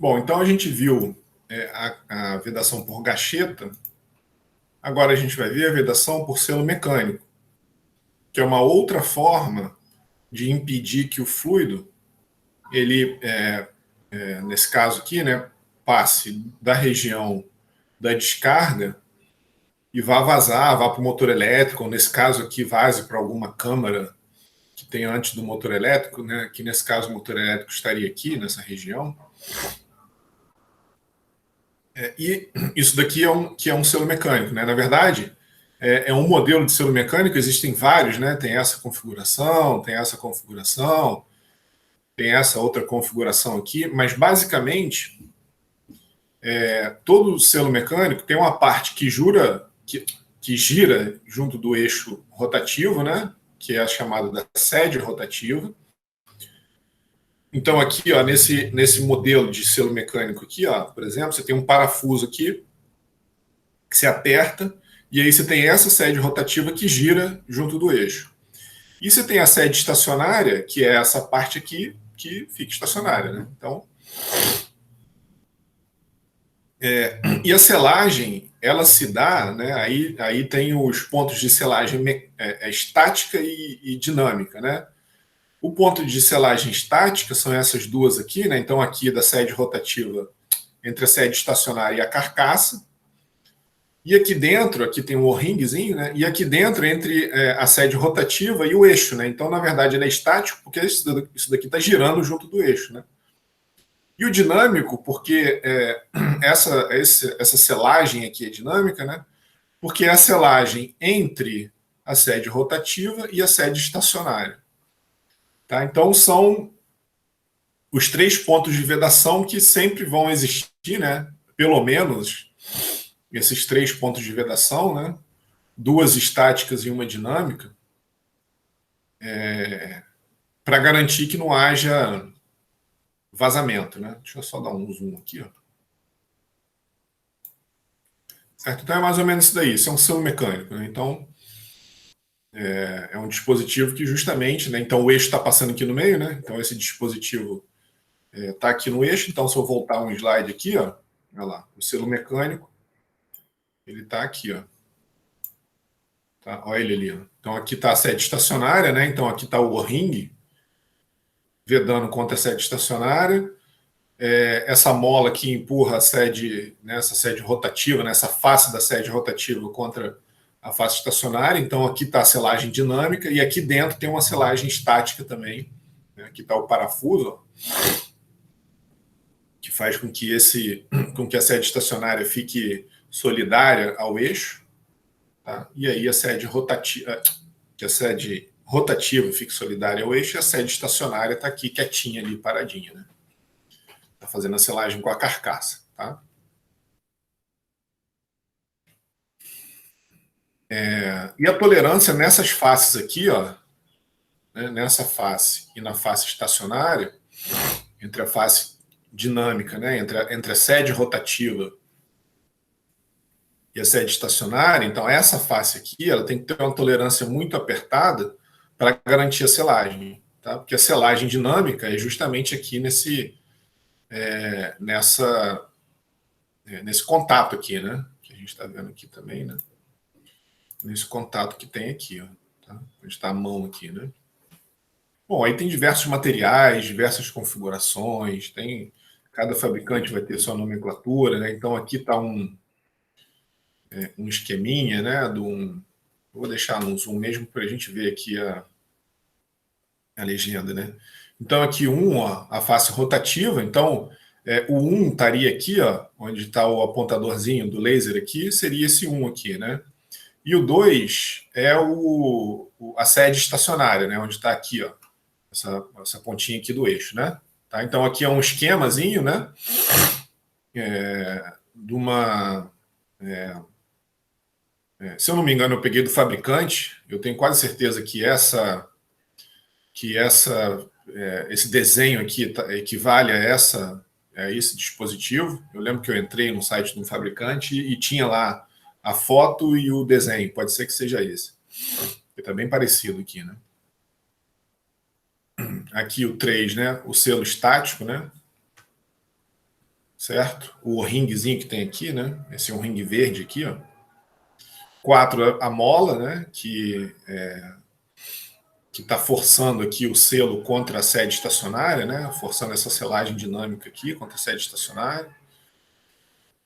Bom, então a gente viu a vedação por gacheta. Agora a gente vai ver a vedação por selo mecânico, que é uma outra forma de impedir que o fluido, ele, nesse caso aqui, né, passe da região da descarga e vá vazar, vá para o motor elétrico, ou nesse caso aqui vaze para alguma câmara que tem antes do motor elétrico, né, que nesse caso o motor elétrico estaria aqui, nessa região. E isso daqui que é um selo mecânico, né? Na verdade, é um modelo de selo mecânico, existem vários, né? Tem essa configuração, tem essa outra configuração aqui, mas basicamente todo selo mecânico tem uma parte que gira junto do eixo rotativo, né? Que é a chamada da sede rotativa. Então aqui, ó, nesse modelo de selo mecânico aqui, ó, por exemplo, você tem um parafuso aqui que se aperta, e aí você tem essa sede rotativa que gira junto do eixo. E você tem a sede estacionária, que é essa parte aqui que fica estacionária, né? Então, e a selagem, ela se dá, né? Aí tem os pontos de selagem estática e dinâmica, né? O ponto de selagem estática são essas duas aqui, né? Então, aqui da sede rotativa entre a sede estacionária e a carcaça. E aqui dentro, aqui tem um O-ringzinho, né? E aqui dentro, entre a sede rotativa e o eixo, né? Então, na verdade, ele é estático, porque isso daqui está girando junto do eixo, né? E o dinâmico, porque essa selagem aqui é dinâmica, né? Porque é a selagem entre a sede rotativa e a sede estacionária. Tá? Então, são os três pontos de vedação que sempre vão existir, né? Pelo menos esses três pontos de vedação, né? Duas estáticas e uma dinâmica, para garantir que não haja vazamento, né? Deixa eu só dar um zoom aqui, ó. Certo? Então é mais ou menos isso daí. Isso é um selo mecânico, né? Então é um dispositivo que justamente, né? Então o eixo está passando aqui no meio, né? Então esse dispositivo está aqui no eixo. Então se eu voltar um slide aqui, ó, olha lá, o selo mecânico, ele está aqui, ó. Tá? Olha ele ali, ó. Então aqui está a sede estacionária, né? Então aqui está o O-ring vedando contra a sede estacionária. Essa mola que empurra a sede, né, essa sede rotativa, né, essa face da sede rotativa contra a face estacionária. Então aqui está a selagem dinâmica e aqui dentro tem uma selagem estática também. Né? Aqui está o parafuso, ó, que faz com que a sede estacionária fique solidária ao eixo. Tá? E aí a sede rotativa, que a sede rotativa fique solidária ao eixo, e a sede estacionária está aqui quietinha ali, paradinha, né? Está fazendo a selagem com a carcaça, tá? E a tolerância nessas faces aqui, ó, né, nessa face e na face estacionária, entre a face dinâmica, né, entre a sede rotativa e a sede estacionária, então essa face aqui, ela tem que ter uma tolerância muito apertada para garantir a selagem, tá? Porque a selagem dinâmica é justamente aqui nesse contato aqui, né? Que a gente está vendo aqui também, né? Nesse contato que tem aqui, ó, tá? A gente está a mão aqui, né? Bom, aí tem diversos materiais, diversas configurações, cada fabricante vai ter sua nomenclatura, né? Então aqui está um esqueminha, né? Vou deixar no zoom mesmo para a gente ver aqui a legenda, né? Então aqui ó, a face rotativa, então o 1 estaria aqui, ó, onde está o apontadorzinho do laser aqui, seria esse 1 aqui, né? E o 2 é a sede estacionária, né? Onde está aqui, ó, essa pontinha aqui do eixo, né? Tá? Então aqui é um esquemazinho, né? De uma. Se eu não me engano, eu peguei do fabricante. Eu tenho quase certeza que esse desenho aqui equivale a esse dispositivo. Eu lembro que eu entrei no site de um fabricante e tinha lá a foto e o desenho. Pode ser que seja esse. Está bem parecido aqui, né? Aqui o 3, né? O selo estático, né? certo? O ringuezinho que tem aqui, né? Esse é um ringue verde aqui, ó. 4, a mola, né? Que está forçando aqui o selo contra a sede estacionária, né? Forçando essa selagem dinâmica aqui contra a sede estacionária.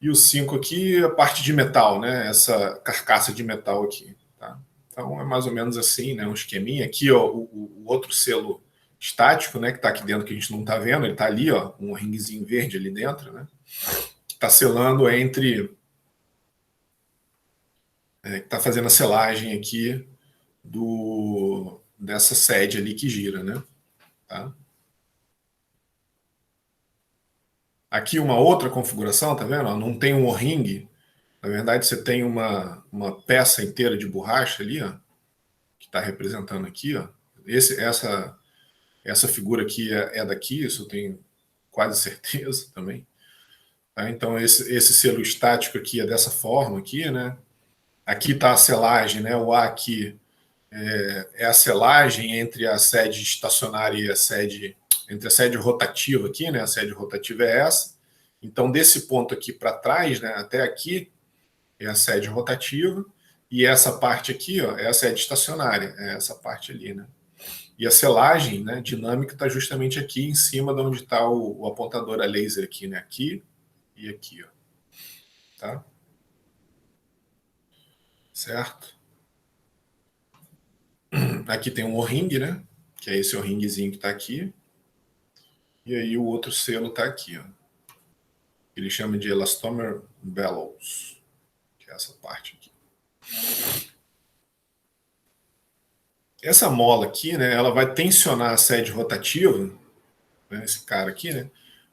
E o 5 aqui, a parte de metal, né? Essa carcaça de metal aqui, tá? Então é mais ou menos assim, né? Um esqueminha. Aqui, ó, o outro selo estático, né? Que está aqui dentro que a gente não está vendo, ele está ali, ó, um ringuezinho verde ali dentro, né? Que está selando entre, que está fazendo a selagem aqui dessa sede ali que gira, né? Tá? Aqui uma outra configuração, tá vendo? Não tem um O-ring. Na verdade, você tem uma peça inteira de borracha ali, ó, que está representando aqui, ó. Essa figura aqui é daqui, isso eu tenho quase certeza também. Tá? Então, esse selo estático aqui é dessa forma aqui, né? Aqui está a selagem, né? O A aqui é a selagem entre a sede estacionária e entre a sede rotativa aqui, né? A sede rotativa é essa. Então, desse ponto aqui para trás, né? Até aqui é a sede rotativa. E essa parte aqui, ó, é a sede estacionária, é essa parte ali, né? E a selagem, né, dinâmica está justamente aqui em cima de onde está o apontador a laser aqui, né? Aqui e aqui, ó. Tá? Certo? Aqui tem um O-ring, né? Que é esse O-ringzinho que está aqui. E aí o outro selo está aqui, ó. Ele chama de elastomer bellows, que é essa parte aqui. Essa mola aqui, né, ela vai tensionar a sede rotativa, né, esse cara aqui, né,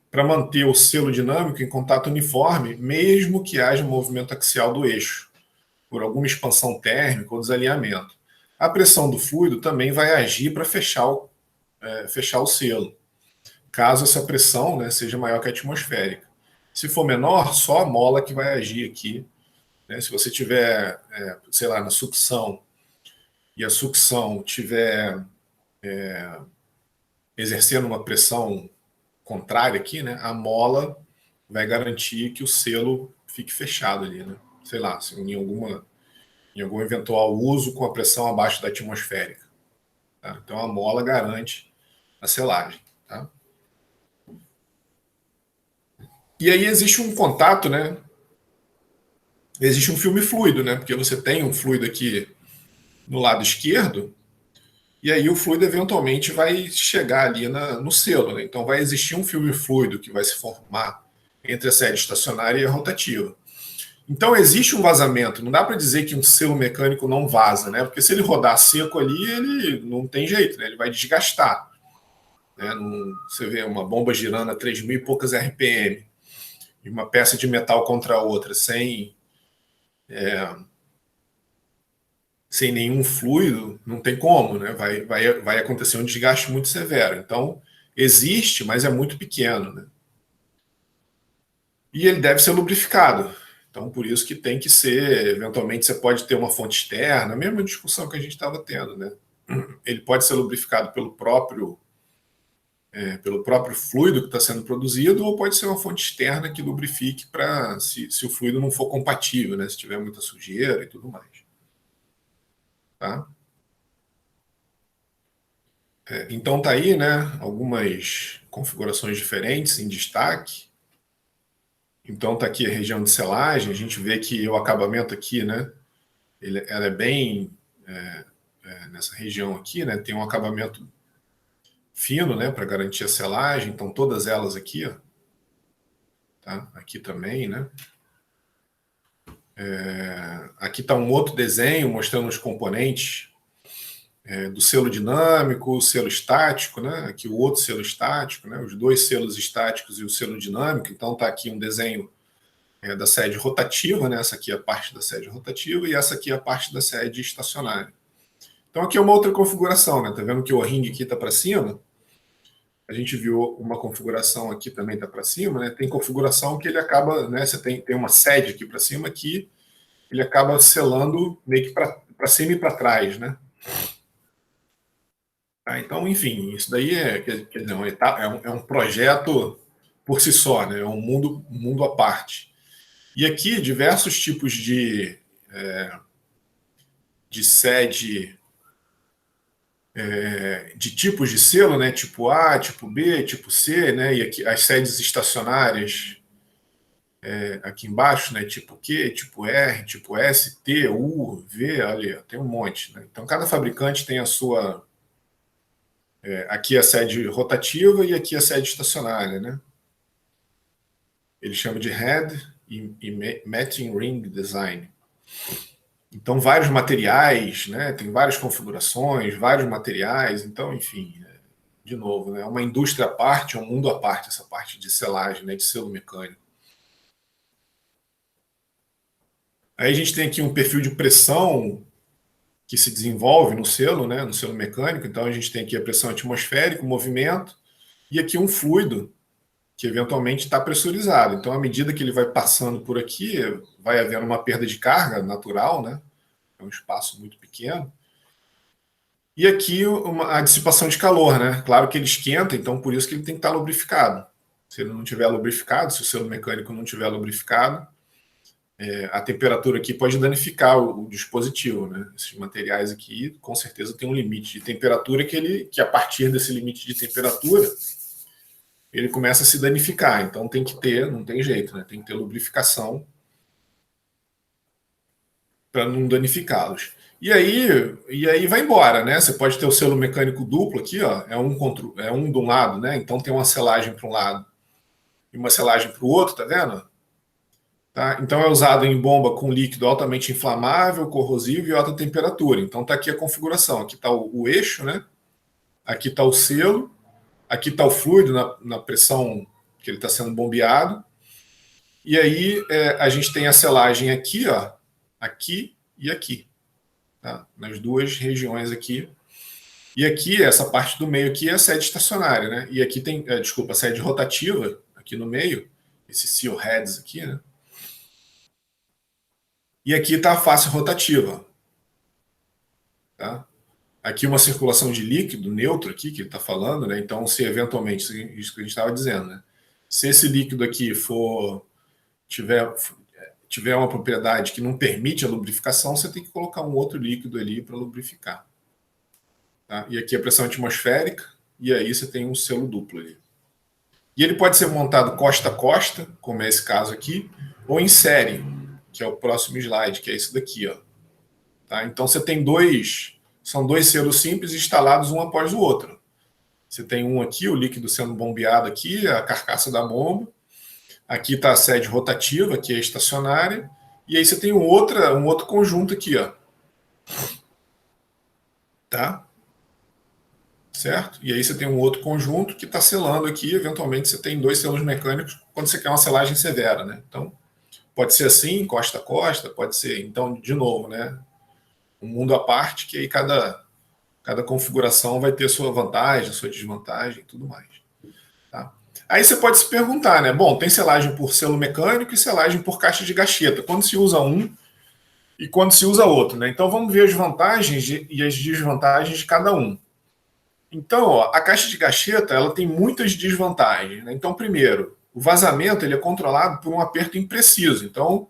para manter o selo dinâmico em contato uniforme, mesmo que haja movimento axial do eixo, por alguma expansão térmica ou desalinhamento. A pressão do fluido também vai agir para fechar o selo, caso essa pressão, né, seja maior que a atmosférica. Se for menor, só a mola que vai agir aqui, né? Se você tiver, sei lá, na sucção, e a sucção tiver exercendo uma pressão contrária aqui, né, a mola vai garantir que o selo fique fechado ali, né? Sei lá, em algum eventual uso com a pressão abaixo da atmosférica. Tá? Então a mola garante a selagem. Tá? E aí existe um contato, né? Existe um filme fluido, né? Porque você tem um fluido aqui no lado esquerdo, e aí o fluido eventualmente vai chegar ali no selo. Né? Então vai existir um filme fluido que vai se formar entre a sede estacionária e a rotativa. Então existe um vazamento. Não dá para dizer que um selo mecânico não vaza, né? Porque se ele rodar seco ali, ele não tem jeito, né? Ele vai desgastar. Né? Você vê uma bomba girando a 3.000 e poucas RPM e uma peça de metal contra a outra sem nenhum fluido, não tem como, né? Vai acontecer um desgaste muito severo. Então, existe, mas é muito pequeno, né? E ele deve ser lubrificado. Então, por isso que tem que ser, eventualmente, você pode ter uma fonte externa, a mesma discussão que a gente estava tendo, né? Ele pode ser lubrificado pelo próprio fluido que está sendo produzido, ou pode ser uma fonte externa que lubrifique para se o fluido não for compatível, né? Se tiver muita sujeira e tudo mais. Tá? Então tá aí, né? Algumas configurações diferentes em destaque. Então tá aqui a região de selagem. A gente vê que o acabamento aqui, né? Ela é bem nessa região aqui, né? Tem um acabamento fino, né? Para garantir a selagem. Então todas elas aqui, ó. Tá? Aqui também, né? Aqui está um outro desenho mostrando os componentes do selo dinâmico, o selo estático, né? Aqui o outro selo estático, né? Os dois selos estáticos e o selo dinâmico. Então está aqui um desenho da sede rotativa, né? Essa aqui é a parte da sede rotativa e essa aqui é a parte da sede estacionária. Então aqui é uma outra configuração, né? Tá vendo que o ring aqui está para cima? A gente viu uma configuração aqui também está para cima, né? Tem configuração que ele acaba, né? Você tem uma sede aqui para cima que ele acaba selando meio que para cima e para trás, né? Então, enfim, isso daí é um projeto por si só, né? É um mundo à parte. E aqui, diversos tipos de sede, de tipos de selo, né? Tipo A, tipo B, tipo C, né? E aqui as sedes estacionárias aqui embaixo, né? Tipo Q, tipo R, tipo S, T, U, V, olha, tem um monte, né? Então cada fabricante tem a sua. Aqui a sede rotativa e aqui a sede estacionária, né? Ele chama de Head e Matching Ring Design. Então, vários materiais, né? Tem várias configurações, vários materiais. Então, enfim, de novo, né? É uma indústria à parte, é um mundo à parte, essa parte de selagem, né? De selo mecânico. Aí a gente tem aqui um perfil de pressão que se desenvolve no selo, né? No selo mecânico. Então, a gente tem aqui a pressão atmosférica, o movimento, e aqui um fluido que eventualmente está pressurizado. Então, à medida que ele vai passando por aqui, vai havendo uma perda de carga natural, né? É um espaço muito pequeno. E aqui a dissipação de calor, né? Claro que ele esquenta, então por isso que ele tem que estar lubrificado. Se ele não tiver lubrificado, se o selo mecânico não tiver lubrificado, a temperatura aqui pode danificar o dispositivo, né? Esses materiais aqui, com certeza, tem um limite de temperatura que a partir desse limite de temperatura, ele começa a se danificar. Então tem que ter, não tem jeito, né? Tem que ter lubrificação para não danificá-los. E aí vai embora, né? Você pode ter o selo mecânico duplo aqui, ó, é um de um lado, né? Então tem uma selagem para um lado e uma selagem para o outro, tá vendo? Tá? Então é usado em bomba com líquido altamente inflamável, corrosivo e alta temperatura. Então tá aqui a configuração. Aqui está o eixo, né? Aqui está o selo, aqui está o fluido na pressão que ele está sendo bombeado. E aí a gente tem a selagem aqui, ó, aqui e aqui. Tá? Nas duas regiões aqui. E aqui, essa parte do meio aqui é a sede estacionária, né? E aqui tem, desculpa, a sede rotativa, aqui no meio, esses seal heads aqui, né? E aqui está a face rotativa, tá? Aqui uma circulação de líquido neutro aqui, que ele está falando, né? Então, se eventualmente, isso que a gente estava dizendo, né? Se esse líquido aqui tiver uma propriedade que não permite a lubrificação, você tem que colocar um outro líquido ali para lubrificar. Tá? E aqui a pressão atmosférica, e aí você tem um selo duplo ali. E ele pode ser montado costa a costa, como é esse caso aqui, ou em série, que é o próximo slide, que é esse daqui. Ó. Tá? Então você tem são dois selos simples instalados um após o outro. Você tem um aqui, o líquido sendo bombeado aqui, a carcaça da bomba. Aqui está a sede rotativa, que é estacionária. E aí você tem um outro conjunto aqui, ó. Tá? Certo? E aí você tem um outro conjunto que está selando aqui, eventualmente você tem dois selos mecânicos quando você quer uma selagem severa, né? Então, pode ser assim, costa a costa, pode ser, então, de novo, né? Um mundo à parte, que aí cada configuração vai ter sua vantagem, sua desvantagem e tudo mais. Tá? Aí você pode se perguntar, né? Bom, tem selagem por selo mecânico e selagem por caixa de gacheta. Quando se usa um e quando se usa outro, né? Então vamos ver as vantagens e as desvantagens de cada um. Então, ó, a caixa de gacheta ela tem muitas desvantagens. Né? Então, primeiro, o vazamento ele é controlado por um aperto impreciso. Então,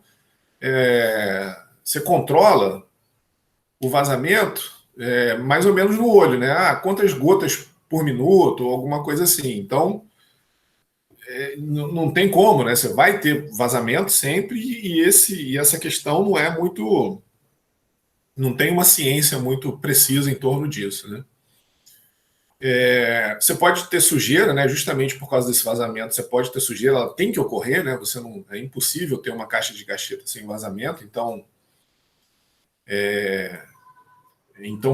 você controla o vazamento mais ou menos no olho, né? Ah, quantas gotas por minuto ou alguma coisa assim. Então, não tem como, né? Você vai ter vazamento sempre e essa questão não é muito, não tem uma ciência muito precisa em torno disso, né? Você pode ter sujeira, né? Justamente por causa desse vazamento, você pode ter sujeira, ela tem que ocorrer, né? Você não, é impossível ter uma caixa de gacheta sem vazamento, então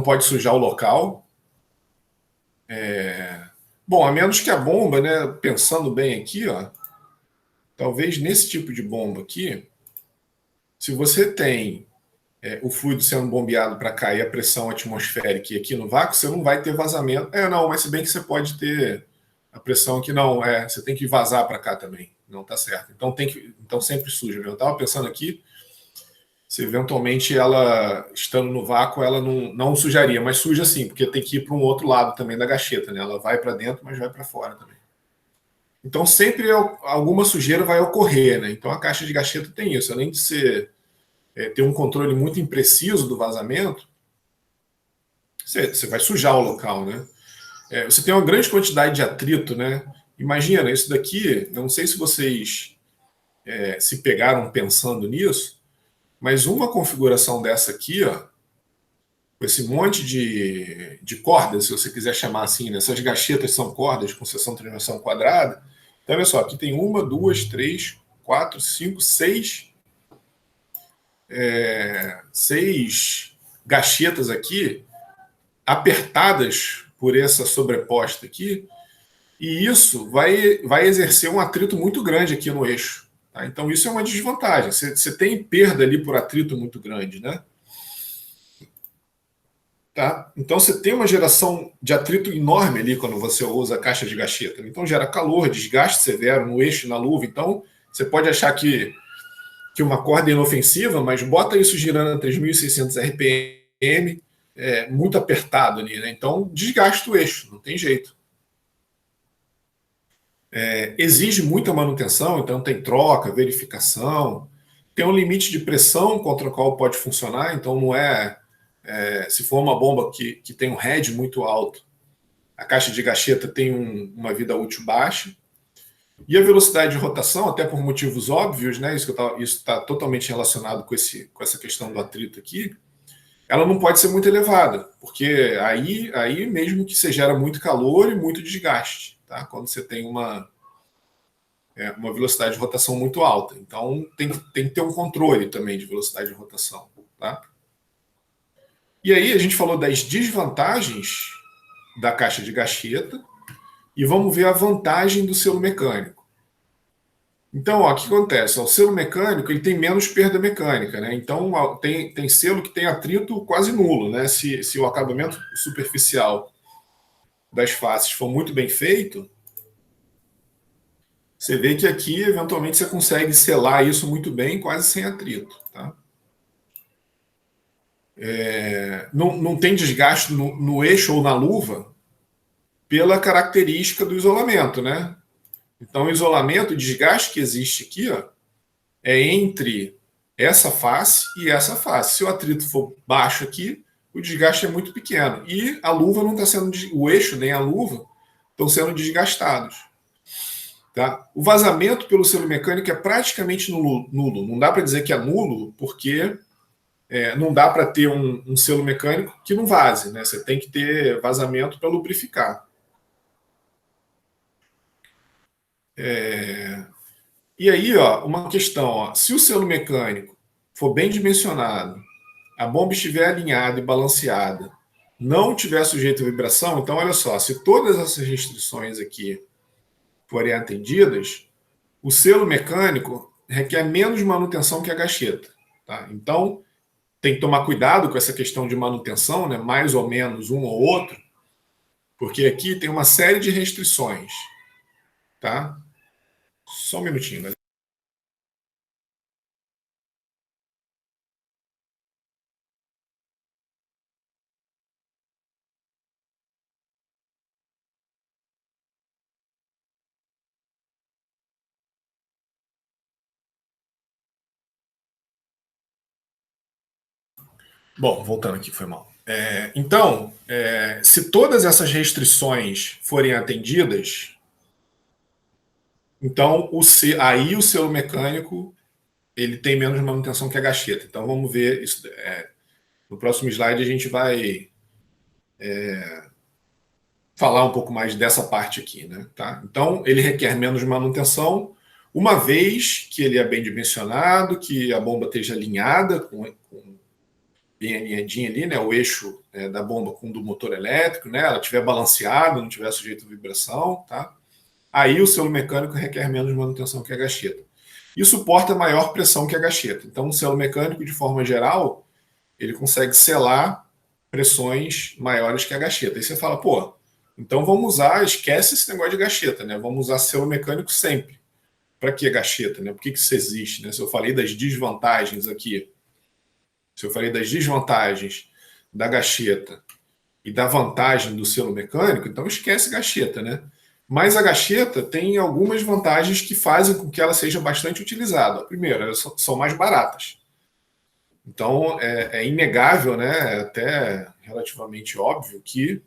pode sujar o local. Bom, a menos que a bomba, né? Pensando bem aqui, ó, talvez nesse tipo de bomba aqui, se você tem o fluido sendo bombeado para cá e a pressão atmosférica aqui no vácuo, você não vai ter vazamento. Não, mas se bem que você pode ter a pressão aqui, não, você tem que vazar para cá também. Não tá certo. Então sempre suja. Eu estava pensando aqui, se eventualmente ela, estando no vácuo, ela não sujaria, mas suja sim, porque tem que ir para um outro lado também da gacheta, né? Ela vai para dentro, mas vai para fora também. Então, sempre alguma sujeira vai ocorrer, né? Então, a caixa de gacheta tem isso. Além de ter um controle muito impreciso do vazamento, você vai sujar o local, né? Você tem uma grande quantidade de atrito, né? Imagina, isso daqui, eu não sei se vocês se pegaram pensando nisso, mas uma configuração dessa aqui, ó, com esse monte de cordas, se você quiser chamar assim, né? Essas gachetas são cordas com seção de transversal quadrada. Então, olha só, aqui tem uma, duas, três, quatro, cinco, seis gachetas aqui, apertadas por essa sobreposta aqui, e isso vai exercer um atrito muito grande aqui no eixo. Tá? Então, isso é uma desvantagem. Você tem perda ali por atrito muito grande, né? Tá? Então, você tem uma geração de atrito enorme ali quando você usa a caixa de gacheta. Então, gera calor, desgaste severo no eixo e na luva. Então, você pode achar que uma corda é inofensiva, mas bota isso girando a 3.600 RPM, muito apertado ali, né? Então, desgasta o eixo, não tem jeito. Exige muita manutenção, então tem troca, verificação, tem um limite de pressão contra o qual pode funcionar, então não se for uma bomba que tem um head muito alto, a caixa de gacheta tem uma vida útil baixa, e a velocidade de rotação, até por motivos óbvios, né, isso está totalmente relacionado com essa questão do atrito aqui, ela não pode ser muito elevada, porque aí mesmo que você gera muito calor e muito desgaste, tá? Quando você tem uma velocidade de rotação muito alta. Então, tem que ter um controle também de velocidade de rotação. Tá? E aí, a gente falou das desvantagens da caixa de gacheta e vamos ver a vantagem do selo mecânico. Então, ó, o que acontece? O selo mecânico ele tem menos perda mecânica. Né? Então, tem selo que tem atrito quase nulo. Né? Se o acabamento superficial das faces for muito bem feito, você vê que aqui, eventualmente, você consegue selar isso muito bem, quase sem atrito. Tá? Não tem desgaste no eixo ou na luva pela característica do isolamento, né? Então, o isolamento, o desgaste que existe aqui, ó, é entre essa face e essa face. Se o atrito for baixo aqui, o desgaste é muito pequeno. E a luva não está sendo, o eixo nem a luva estão sendo desgastados. Tá? O vazamento pelo selo mecânico é praticamente nulo. Não dá para dizer que é nulo, porque não dá para ter um selo mecânico que não vaze, né? Você tem que ter vazamento para lubrificar. E aí, ó, uma questão, ó, se o selo mecânico for bem dimensionado, a bomba estiver alinhada e balanceada, não tiver sujeito a vibração, então olha só, se todas essas restrições aqui forem atendidas, o selo mecânico requer menos manutenção que a gacheta. Tá? Então, tem que tomar cuidado com essa questão de manutenção, né? Mais ou menos um ou outro, porque aqui tem uma série de restrições. Tá? Só um minutinho, galera. Bom, voltando aqui, foi mal. Então, se todas essas restrições forem atendidas, então aí o selo mecânico ele tem menos manutenção que a gacheta. Então vamos ver isso. No próximo slide a gente vai falar um pouco mais dessa parte aqui, né? Tá? Então ele requer menos manutenção, uma vez que ele é bem dimensionado, que a bomba esteja alinhada com bem alinhadinha ali, né? O eixo da bomba com o do motor elétrico, né? Ela estiver balanceada, não tiver sujeito a vibração, tá? Aí o selo mecânico requer menos manutenção que a gacheta. E suporta maior pressão que a gacheta. Então, o selo mecânico, de forma geral, ele consegue selar pressões maiores que a gacheta. Aí você fala, pô, então vamos usar, esquece esse negócio de gacheta, né? Vamos usar selo mecânico sempre. Para que gacheta, né? Por que isso existe, né? Se eu falei das desvantagens aqui, se eu falei das desvantagens da gacheta e da vantagem do selo mecânico, então esquece gacheta, né? Mas a gacheta tem algumas vantagens que fazem com que ela seja bastante utilizada. Primeiro, elas são mais baratas. Então, é inegável, né, é até relativamente óbvio que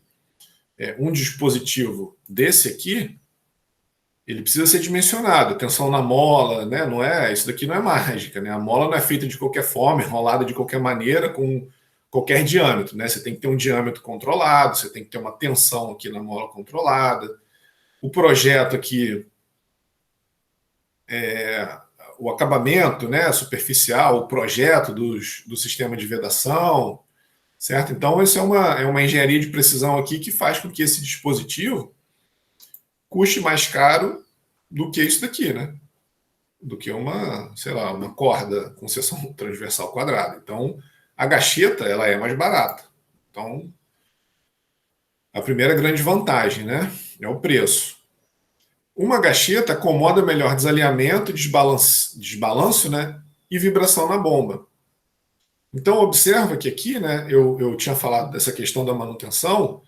um dispositivo desse aqui, ele precisa ser dimensionado. Tensão na mola, né, não é, isso daqui não é mágica, né? A mola não é feita de qualquer forma, enrolada de qualquer maneira, com qualquer diâmetro, né? Você tem que ter um diâmetro controlado, você tem que ter uma tensão aqui na mola controlada. O projeto aqui, o acabamento, né, superficial, o projeto do sistema de vedação, certo? Então, isso é uma engenharia de precisão aqui que faz com que esse dispositivo custe mais caro do que isso daqui, né? Do que uma, sei lá, uma corda com seção transversal quadrada. Então, a gacheta, ela é mais barata. Então, a primeira grande vantagem, né, é o preço. Uma gacheta acomoda melhor desalinhamento, desbalanço, né, e vibração na bomba. Então, observa que aqui, né, eu tinha falado dessa questão da manutenção,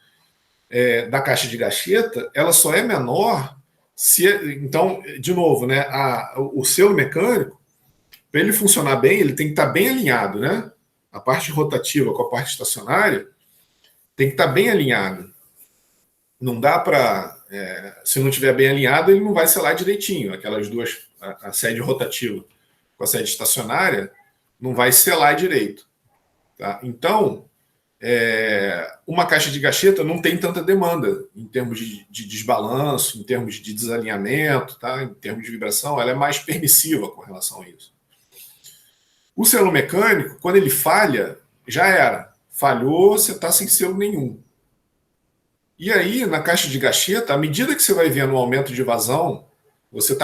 da caixa de gacheta, ela só é menor se. Então, de novo, né, o selo mecânico, para ele funcionar bem, ele tem que estar bem alinhado, né? A parte rotativa com a parte estacionária tem que estar bem alinhado. Não dá para. Se não estiver bem alinhado, ele não vai selar direitinho. Aquelas duas, a sede rotativa com a sede estacionária, não vai selar direito. Tá? Então, uma caixa de gacheta não tem tanta demanda em termos de desbalanço, em termos de desalinhamento, tá? Em termos de vibração, ela é mais permissiva com relação a isso. O selo mecânico, quando ele falha, já era. Falhou, você está sem selo nenhum. E aí, na caixa de gacheta, à medida que você vai vendo um aumento de vazão, você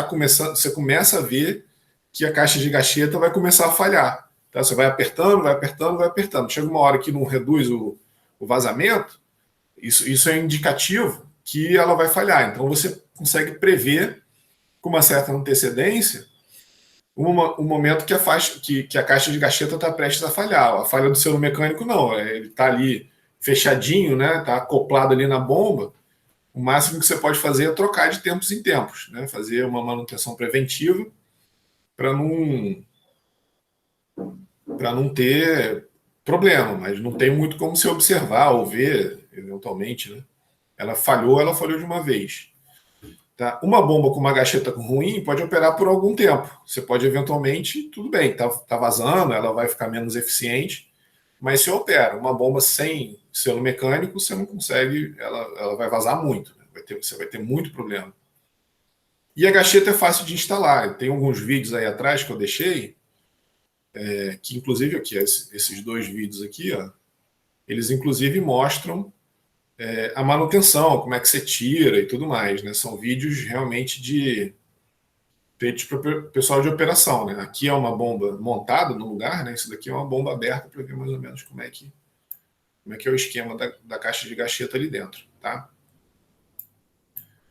começa a ver que a caixa de gacheta vai começar a falhar. Tá? Você vai apertando, vai apertando, vai apertando. Chega uma hora que não reduz o vazamento, isso é indicativo que ela vai falhar. Então você consegue prever com uma certa antecedência o momento que a caixa de gacheta está prestes a falhar. A falha do selo mecânico não, ele está ali fechadinho, né? Está acoplado ali na bomba. O máximo que você pode fazer é trocar de tempos em tempos, né? Fazer uma manutenção preventiva para não ter problema, mas não tem muito como se observar ou ver, eventualmente, né? Ela falhou de uma vez. Tá? Uma bomba com uma gacheta ruim pode operar por algum tempo. Você pode eventualmente, tudo bem, tá vazando, ela vai ficar menos eficiente, mas se opera. Uma bomba sem selo mecânico, você não consegue, ela vai vazar muito, né? Você vai ter muito problema. E a gacheta é fácil de instalar. Tem alguns vídeos aí atrás que eu deixei, que inclusive aqui, esses dois vídeos aqui, ó, eles inclusive mostram a manutenção, como é que você tira e tudo mais, né? São vídeos realmente feitos para o pessoal de operação, né? Aqui é uma bomba montada no lugar, né? Isso daqui é uma bomba aberta para ver mais ou menos como é que é o esquema da caixa de gacheta ali dentro, tá?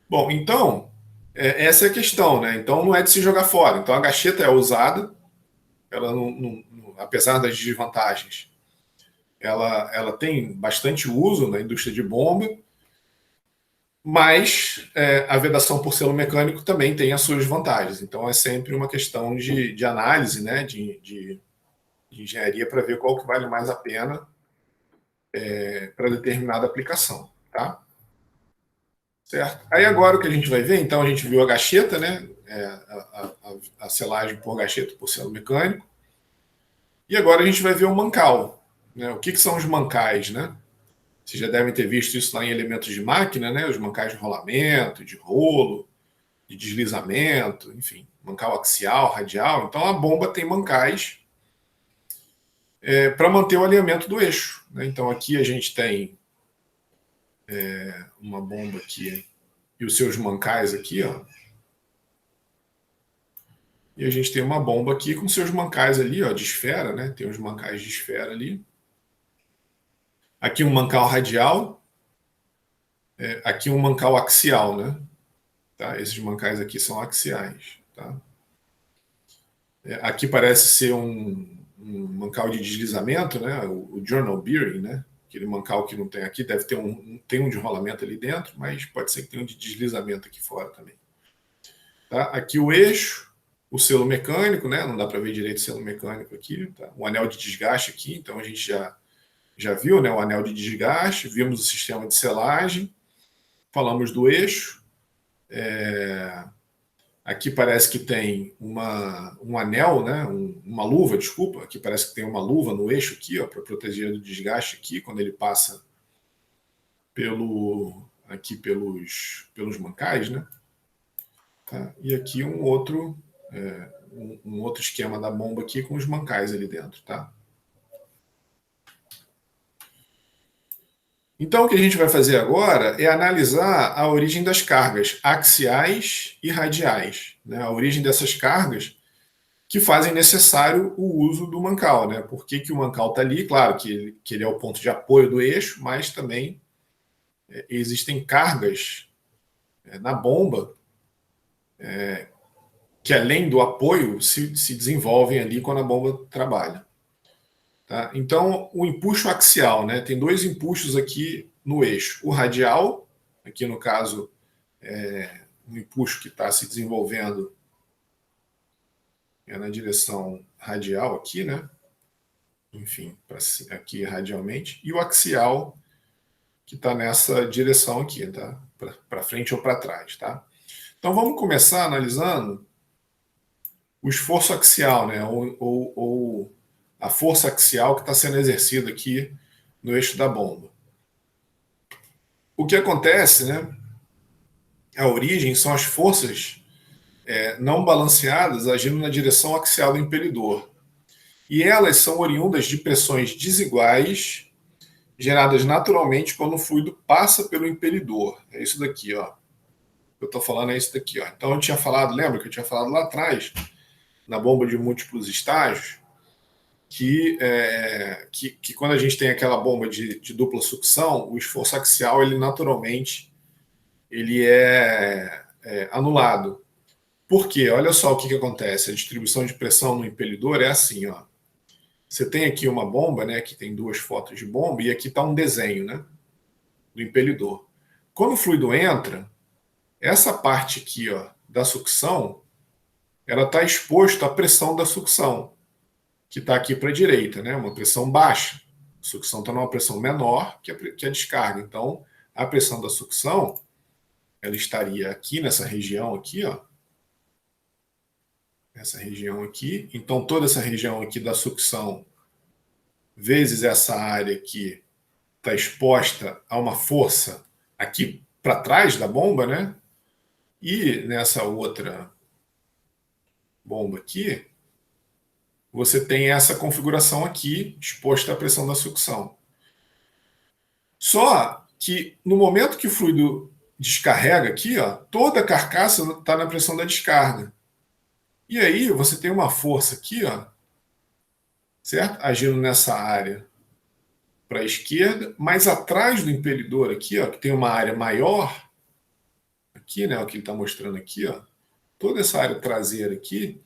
Bom, então, essa é a questão, né? Então não é de se jogar fora. Então a gacheta é usada, ela apesar das desvantagens, ela tem bastante uso na indústria de bomba, mas a vedação por selo mecânico também tem as suas vantagens. Então é sempre uma questão de análise, né? De engenharia para ver qual que vale mais a pena para determinada aplicação, tá? Certo? Aí agora o que a gente vai ver, então a gente viu a gacheta, né? A selagem por gacheta por selo mecânico. E agora a gente vai ver o mancal. Né? O que são os mancais, né? Vocês já devem ter visto isso lá em elementos de máquina, né? Os mancais de rolamento, de rolo, de deslizamento, enfim, mancal axial, radial. Então a bomba tem mancais para manter o alinhamento do eixo. Né? Então aqui a gente tem uma bomba aqui e os seus mancais aqui, ó. E a gente tem uma bomba aqui com seus mancais ali, ó, de esfera, né? Tem os mancais de esfera ali. Aqui um mancal radial, aqui um mancal axial, né? Tá? Esses mancais aqui são axiais, tá? Aqui parece ser um mancal de deslizamento, né? O journal bearing, né? aquele mancal que não tem aqui, deve ter tem um de rolamento ali dentro, mas pode ser que tenha um de deslizamento aqui fora também. Tá? Aqui o eixo, o selo mecânico, né? Não dá para ver direito o selo mecânico aqui, tá? O anel de desgaste aqui, então a gente já viu, né? O anel de desgaste, vimos o sistema de selagem, falamos do eixo. Aqui parece que tem um anel, né? Uma luva, desculpa. Aqui parece que tem uma luva no eixo aqui, para proteger do desgaste aqui, quando ele passa aqui pelos mancais, né? Tá? E aqui um outro esquema da bomba aqui com os mancais ali dentro, tá? Então, o que a gente vai fazer agora é analisar a origem das cargas axiais e radiais, né? A origem dessas cargas que fazem necessário o uso do mancal, né? Por que o mancal está ali? Claro que ele é o ponto de apoio do eixo, mas também existem cargas na bomba que, além do apoio, se desenvolvem ali quando a bomba trabalha. Tá? Então, o empuxo axial, né? Tem dois empuxos aqui no eixo. O radial, aqui no caso, um empuxo que está se desenvolvendo na direção radial aqui, né? Enfim, aqui radialmente. E o axial, que está nessa direção aqui, tá? Para frente ou para trás, tá? Então, vamos começar analisando o esforço axial, né? Ou a força axial que está sendo exercida aqui no eixo da bomba. O que acontece, né? A origem são as forças não balanceadas agindo na direção axial do impelidor. E elas são oriundas de pressões desiguais geradas naturalmente quando o fluido passa pelo impelidor. É isso daqui, ó. Eu estou falando é isso daqui, ó. Então eu tinha falado, lembra que eu tinha falado lá atrás, na bomba de múltiplos estágios, que quando a gente tem aquela bomba de dupla sucção, o esforço axial, ele naturalmente ele é anulado. Por quê? Olha só o que acontece. A distribuição de pressão no impelidor é assim, ó. Você tem aqui uma bomba, né? Que tem duas fotos de bomba, e aqui está um desenho, né? Do impelidor. Quando o fluido entra, essa parte aqui, ó, da sucção, ela está exposta à pressão da sucção, que está aqui para a direita, né? Uma pressão baixa. A sucção está numa pressão menor que a descarga. Então, a pressão da sucção, ela estaria aqui nessa região aqui, ó. Essa região aqui. Então, toda essa região aqui da sucção, vezes essa área aqui, está exposta a uma força aqui para trás da bomba, né? E nessa outra bomba aqui, você tem essa configuração aqui exposta à pressão da sucção. Só que no momento que o fluido descarrega aqui, ó, toda a carcaça está na pressão da descarga. E aí você tem uma força aqui, ó, certo? Agindo nessa área para a esquerda, mas atrás do impelidor aqui, ó, que tem uma área maior, aqui, né, o que ele está mostrando aqui, ó, toda essa área traseira aqui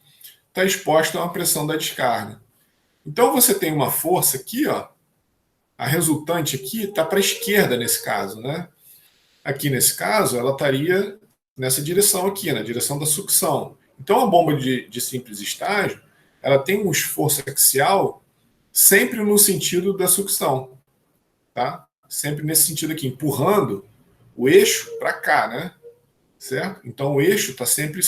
está exposta a uma pressão da descarga. Então você tem uma força aqui, ó, a resultante aqui está para a esquerda nesse caso, né? Aqui nesse caso, ela estaria nessa direção aqui, na direção da sucção. Então a bomba de simples estágio, ela tem um esforço axial sempre no sentido da sucção, tá? Sempre nesse sentido aqui, empurrando o eixo para cá, né? Certo? Então o eixo está sempre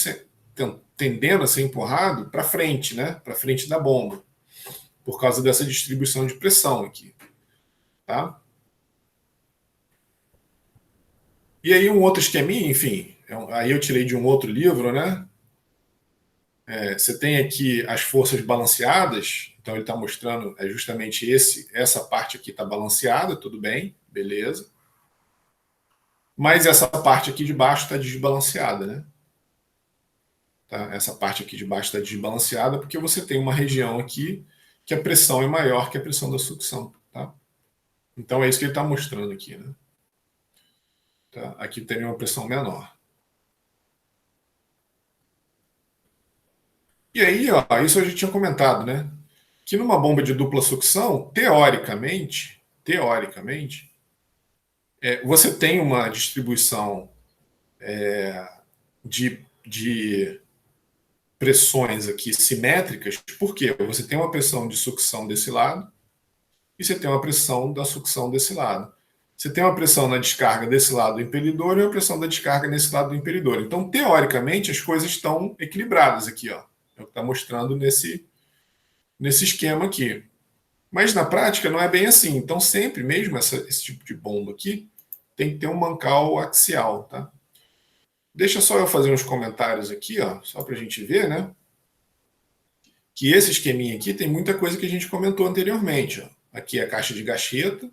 tendendo a ser empurrado para frente, né? Para frente da bomba, por causa dessa distribuição de pressão aqui, tá? E aí um outro esqueminha, enfim, aí eu tirei de um outro livro, né? Você tem aqui as forças balanceadas, então ele está mostrando justamente essa parte aqui está balanceada, tudo bem, beleza. Mas essa parte aqui de baixo está desbalanceada, né? Tá? Essa parte aqui de baixo está desbalanceada porque você tem uma região aqui que a pressão é maior que a pressão da sucção, tá? Então é isso que ele está mostrando aqui, né? Tá? Aqui tem uma pressão menor. E aí, ó, isso a gente tinha comentado, né? Que numa bomba de dupla sucção, teoricamente, teoricamente, você tem uma distribuição de pressões aqui simétricas, porque você tem uma pressão de sucção desse lado e você tem uma pressão da sucção desse lado. Você tem uma pressão na descarga desse lado do impelidor e uma pressão da descarga nesse lado do impelidor. Então, teoricamente, as coisas estão equilibradas aqui, ó. É o que está mostrando nesse esquema aqui. Mas na prática não é bem assim. Então, sempre, mesmo esse tipo de bomba aqui, tem que ter um mancal axial, tá? Deixa só eu fazer uns comentários aqui, ó, só para a gente ver, né? Que esse esqueminha aqui tem muita coisa que a gente comentou anteriormente. Ó. Aqui é a caixa de gacheta,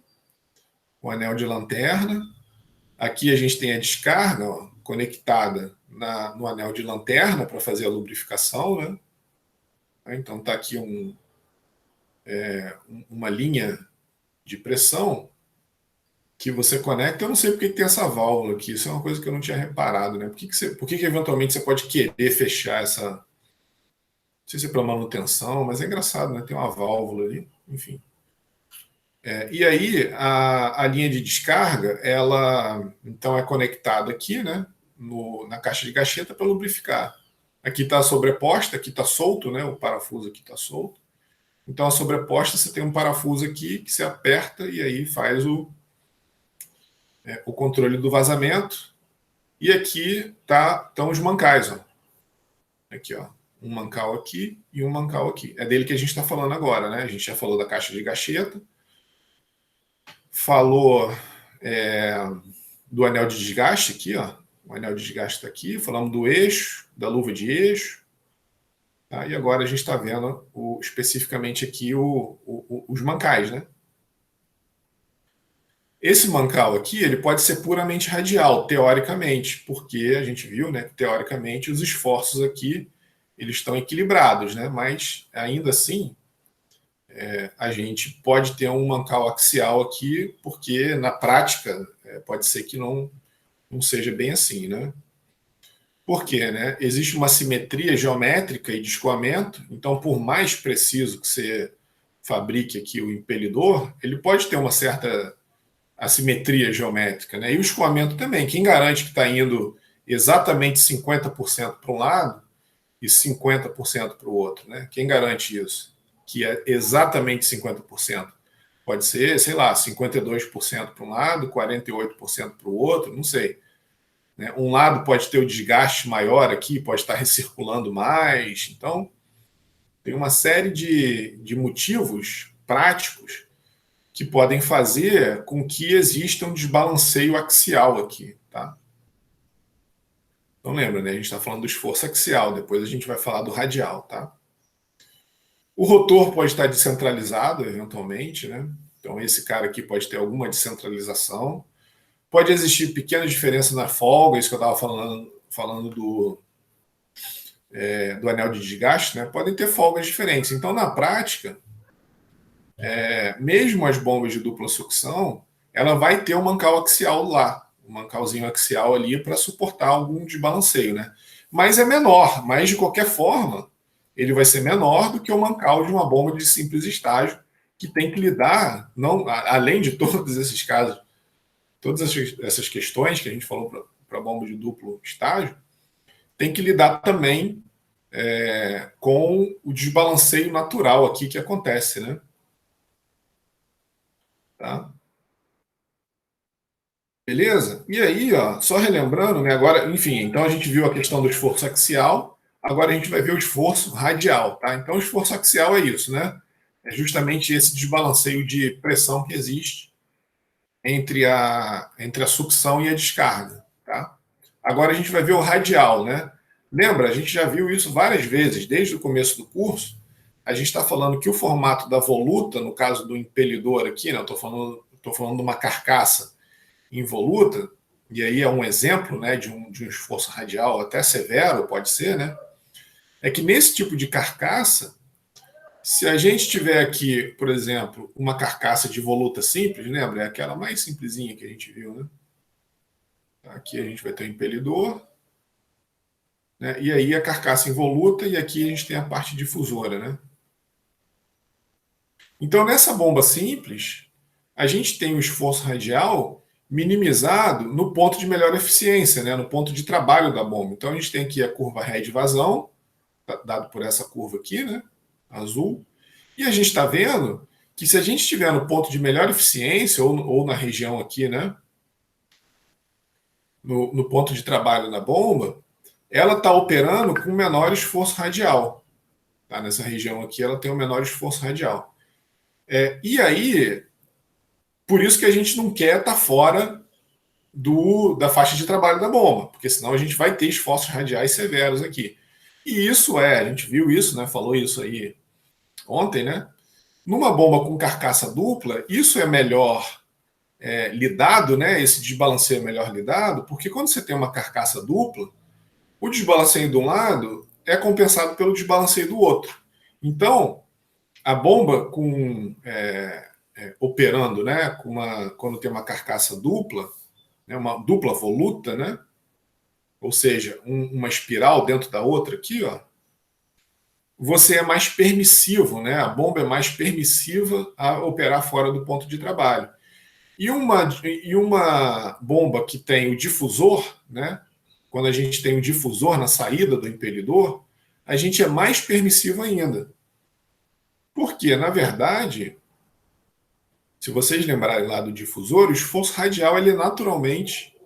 o anel de lanterna. Aqui a gente tem a descarga ó, conectada no anel de lanterna para fazer a lubrificação, né? Então está aqui uma linha de pressão que você conecta. Eu não sei porque tem essa válvula aqui. Isso é uma coisa que eu não tinha reparado, né? Por que eventualmente você pode querer fechar essa? Não sei se é para manutenção, mas é engraçado, né? Tem uma válvula ali, enfim. E aí a linha de descarga, ela então é conectada aqui, né? Na caixa de gacheta para lubrificar. Aqui está sobreposta, aqui está solto, né? O parafuso aqui está solto. Então a sobreposta você tem um parafuso aqui que você aperta e aí faz o controle do vazamento. E aqui estão os mancais, ó. Aqui, ó. Um mancal aqui e um mancal aqui. É dele que a gente está falando agora, né? A gente já falou da caixa de gacheta, falou do anel de desgaste aqui, ó. O anel de desgaste está aqui. Falamos do eixo, da luva de eixo. Tá? E agora a gente está vendo especificamente aqui os mancais, né? Esse mancal aqui, ele pode ser puramente radial, teoricamente, porque a gente viu, né, que teoricamente os esforços aqui eles estão equilibrados, né? Mas ainda assim a gente pode ter um mancal axial aqui, porque na prática pode ser que não seja bem assim, né? Por quê, né? Existe uma simetria geométrica e de escoamento, então por mais preciso que você fabrique aqui o impelidor, ele pode ter uma certa assimetria geométrica, né? E o escoamento também. Quem garante que está indo exatamente 50% para um lado e 50% para o outro, né? Quem garante isso? Que é exatamente 50%. Pode ser, sei lá, 52% para um lado, 48% para o outro, não sei. Né? Um lado pode ter o desgaste maior aqui, pode estar recirculando mais. Então, tem uma série de motivos práticos que podem fazer com que exista um desbalanceio axial aqui, tá? Então lembra, né? A gente está falando do esforço axial, depois a gente vai falar do radial, tá? O rotor pode estar descentralizado, eventualmente, né? Então esse cara aqui pode ter alguma descentralização. Pode existir pequena diferença na folga, isso que eu estava falando do anel de desgaste, né? Podem ter folgas diferentes. Então, na prática, mesmo as bombas de dupla sucção, ela vai ter um mancal axial lá, um mancalzinho axial ali para suportar algum desbalanceio, né? Mas é menor, mas de qualquer forma, ele vai ser menor do que o mancal de uma bomba de simples estágio, que tem que lidar, não, além de todos esses casos, todas essas questões que a gente falou para bomba de duplo estágio, tem que lidar também com o desbalanceio natural aqui que acontece, né? Tá? Beleza? E aí, ó, só relembrando, né? Agora, enfim, então a gente viu a questão do esforço axial, agora a gente vai ver o esforço radial, tá? Então, o esforço axial é isso, né? É justamente esse desbalanceio de pressão que existe entre a sucção e a descarga, tá? Agora a gente vai ver o radial, né? Lembra, a gente já viu isso várias vezes, desde o começo do curso. A gente está falando que o formato da voluta, no caso do impelidor aqui, né? Eu estou falando de uma carcaça involuta, e aí é um exemplo né, de um esforço radial até severo, pode ser, né? É que nesse tipo de carcaça, se a gente tiver aqui, por exemplo, uma carcaça de voluta simples, lembra? É aquela mais simplesinha que a gente viu, né? Aqui a gente vai ter o impelidor, né? E aí a carcaça involuta, e aqui a gente tem a parte difusora, né? Então, nessa bomba simples, a gente tem o esforço radial minimizado no ponto de melhor eficiência, né, no ponto de trabalho da bomba. Então a gente tem aqui a curva ré de vazão, dado por essa curva aqui, né, azul, e a gente está vendo que se a gente estiver no ponto de melhor eficiência, ou na região aqui, né, no ponto de trabalho da bomba, ela está operando com menor esforço radial. Tá? Nessa região aqui, ela tem um menor esforço radial. E aí, por isso que a gente não quer estar fora da faixa de trabalho da bomba, porque senão a gente vai ter esforços radiais severos aqui. E isso a gente viu isso, né? Falou isso aí ontem, né? Numa bomba com carcaça dupla, isso é melhor lidado, né? Esse desbalanceio é melhor lidado, porque quando você tem uma carcaça dupla, o desbalanceio de um lado é compensado pelo desbalanceio do outro. Então, a bomba operando, né, quando tem uma carcaça dupla, né, uma dupla voluta, né, ou seja, uma espiral dentro da outra aqui, ó, você é mais permissivo, né, a bomba é mais permissiva a operar fora do ponto de trabalho. E uma bomba que tem o difusor, né, quando a gente tem o difusor na saída do impelidor, a gente é mais permissivo ainda. Porque, na verdade, se vocês lembrarem lá do difusor, o esforço radial ele é naturalmente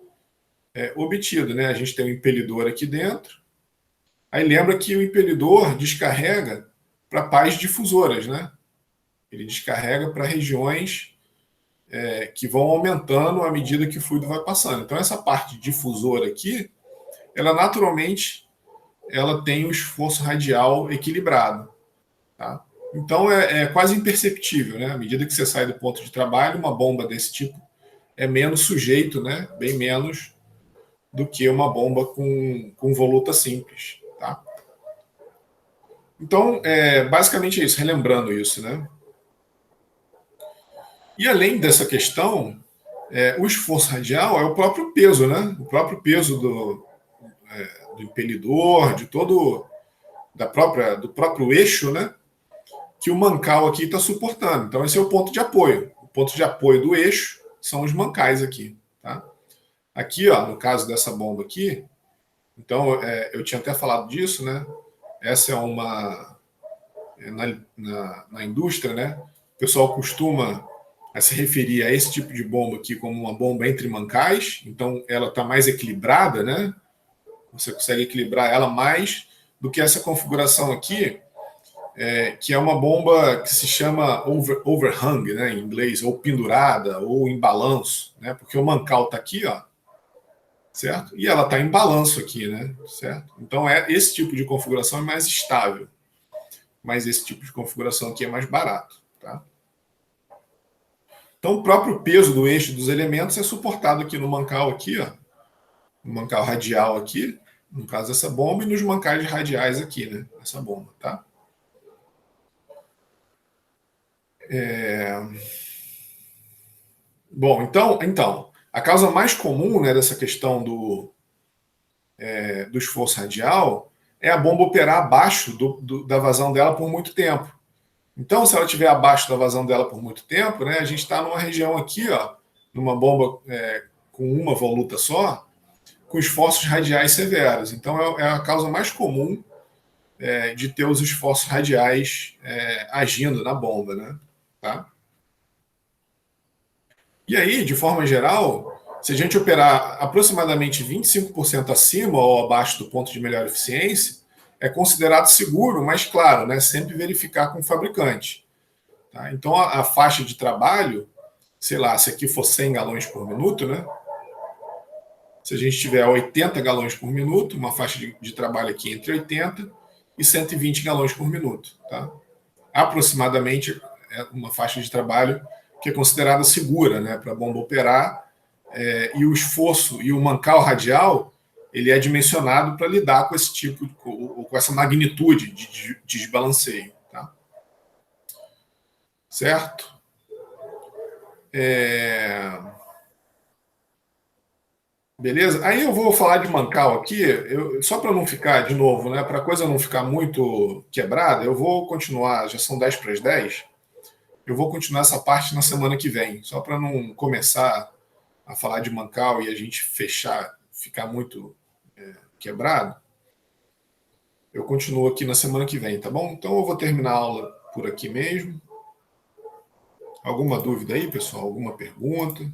obtido. Né? A gente tem um impelidor aqui dentro. Aí lembra que o impelidor descarrega para pás difusoras. Né? Ele descarrega para regiões que vão aumentando à medida que o fluido vai passando. Então, essa parte difusora aqui, ela naturalmente ela tem um esforço radial equilibrado. Tá? Então é quase imperceptível, né? À medida que você sai do ponto de trabalho, uma bomba desse tipo é menos sujeito, né? Bem menos do que uma bomba com voluta simples. Tá? Então, basicamente é isso, relembrando isso. Né? E além dessa questão, o esforço radial é o próprio peso, né? O próprio peso do impelidor, do próprio eixo, né? Que o mancal aqui está suportando. Então, esse é o ponto de apoio. O ponto de apoio do eixo são os mancais aqui. Tá? Aqui, ó, no caso dessa bomba aqui, então, eu tinha até falado disso, né? Essa é uma... Na indústria, né? O pessoal costuma se referir a esse tipo de bomba aqui como uma bomba entre mancais. Então, ela está mais equilibrada, né? Você consegue equilibrar ela mais do que essa configuração aqui, que é uma bomba que se chama overhang, né, em inglês, ou pendurada, ou em balanço, né, porque o mancal está aqui, ó, certo? E ela está em balanço aqui, né, certo? Então, esse tipo de configuração é mais estável, mas esse tipo de configuração aqui é mais barato, tá? Então, o próprio peso do eixo dos elementos é suportado aqui no mancal aqui, ó, no mancal radial aqui, no caso dessa bomba, e nos mancais radiais aqui, né, essa bomba, tá? Bom, então, a causa mais comum, né, dessa questão do esforço radial é a bomba operar abaixo da vazão dela por muito tempo. Então, se ela estiver abaixo da vazão dela por muito tempo, né, a gente está numa região aqui, ó, numa bomba com uma voluta só, com esforços radiais severos. Então, é a causa mais comum de ter os esforços radiais agindo na bomba, né? Tá? E aí, de forma geral, se a gente operar aproximadamente 25% acima ou abaixo do ponto de melhor eficiência, é considerado seguro, mas claro, né, sempre verificar com o fabricante. Tá? Então, a faixa de trabalho, sei lá, se aqui for 100 galões por minuto, né? Se a gente tiver 80 galões por minuto, uma faixa de trabalho aqui entre 80 e 120 galões por minuto. Tá? Aproximadamente uma faixa de trabalho que é considerada segura, né, para a bomba operar, e o esforço e o mancal radial ele é dimensionado para lidar com esse tipo, com essa magnitude de desbalanceio. Tá? Certo? Beleza? Aí eu vou falar de mancal aqui, só para não ficar, de novo, né, para a coisa não ficar muito quebrada, eu vou continuar, já são 10 para as 10. Eu vou continuar essa parte na semana que vem, só para não começar a falar de Mancal e a gente fechar, ficar muito quebrado. Eu continuo aqui na semana que vem, tá bom? Então eu vou terminar a aula por aqui mesmo. Alguma dúvida aí, pessoal? Alguma pergunta?